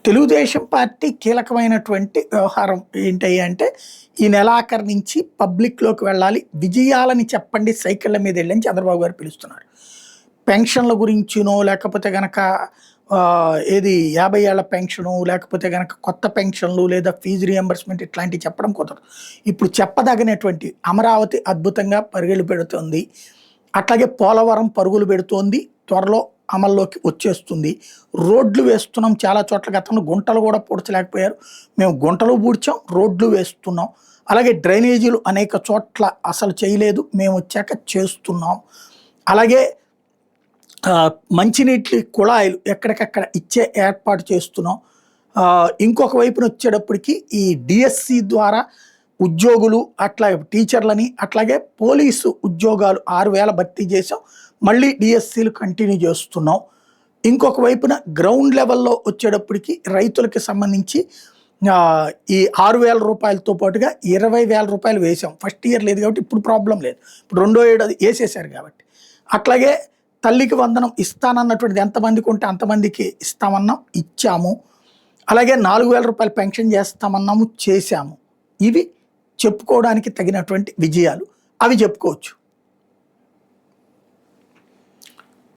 Telugu Desam party కీలకమైనటువంటి వ్యవహారం ఏంటి అంటే, ఈ నెలాఖరు నుంచి పబ్లిక్‌లోకి వెళ్ళాలి. విజయాలని చెప్పండి సైకిళ్ళ మీద వెళ్ళని చంద్రబాబు గారు పిలుస్తున్నారు. పెన్షన్ల గురించినో లేకపోతే గనక ఏది 50 ఏళ్ల పెన్షను లేకపోతే గనక కొత్త పెన్షన్లు లేదా ఫీజు రియంబర్స్‌మెంట్ ఇట్లాంటివి చెప్పడం కుదరదు. ఇప్పుడు చెప్పదగినటువంటి అమరావతి అద్భుతంగా పరుగులు పెడుతోంది. అట్లాగే పోలవరం పరుగులు పెడుతోంది. త్వరలో అమల్లోకి వచ్చేస్తుంది. రోడ్లు వేస్తున్నాం చాలా చోట్ల. గతంలో గుంటలు కూడా పూడ్చలేకపోయారు. మేము గుంటలు పూడ్చాం, రోడ్లు వేస్తున్నాం. అలాగే డ్రైనేజీలు అనేక చోట్ల అసలు చేయలేదు, మేము వచ్చాక చేస్తున్నాం. అలాగే మంచినీటి కుళాయిలు ఎక్కడికక్కడ ఇచ్చే ఏర్పాటు చేస్తున్నాం. ఇంకొక వైపున వచ్చేటప్పటికి ఈ డిఎస్సి ద్వారా ఉద్యోగులు అట్లాగే టీచర్లని అట్లాగే పోలీసు ఉద్యోగాలు 6000 భర్తీ చేసాం. మళ్ళీ డిఎస్సీలు కంటిన్యూ చేస్తున్నాం. ఇంకొక వైపున గ్రౌండ్ లెవెల్లో వచ్చేటప్పటికి రైతులకి సంబంధించి ఈ 6000 రూపాయలతో పాటుగా 20,000 రూపాయలు వేసాం. ఫస్ట్ ఇయర్ లేదు కాబట్టి ఇప్పుడు ప్రాబ్లం లేదు. ఇప్పుడు రెండో ఏడాది వేసేసారు కాబట్టి. అట్లాగే తల్లికి వందనం ఇస్తానన్నటువంటిది ఎంతమందికి ఉంటే అంతమందికి ఇస్తామన్నాం, ఇచ్చాము. అలాగే 4000 రూపాయలు పెన్షన్ చేస్తామన్నాము, చేశాము. ఇవి చెప్పుకోవడానికి తగినటువంటి విజయాలు. అవి చెప్పుకోవచ్చు.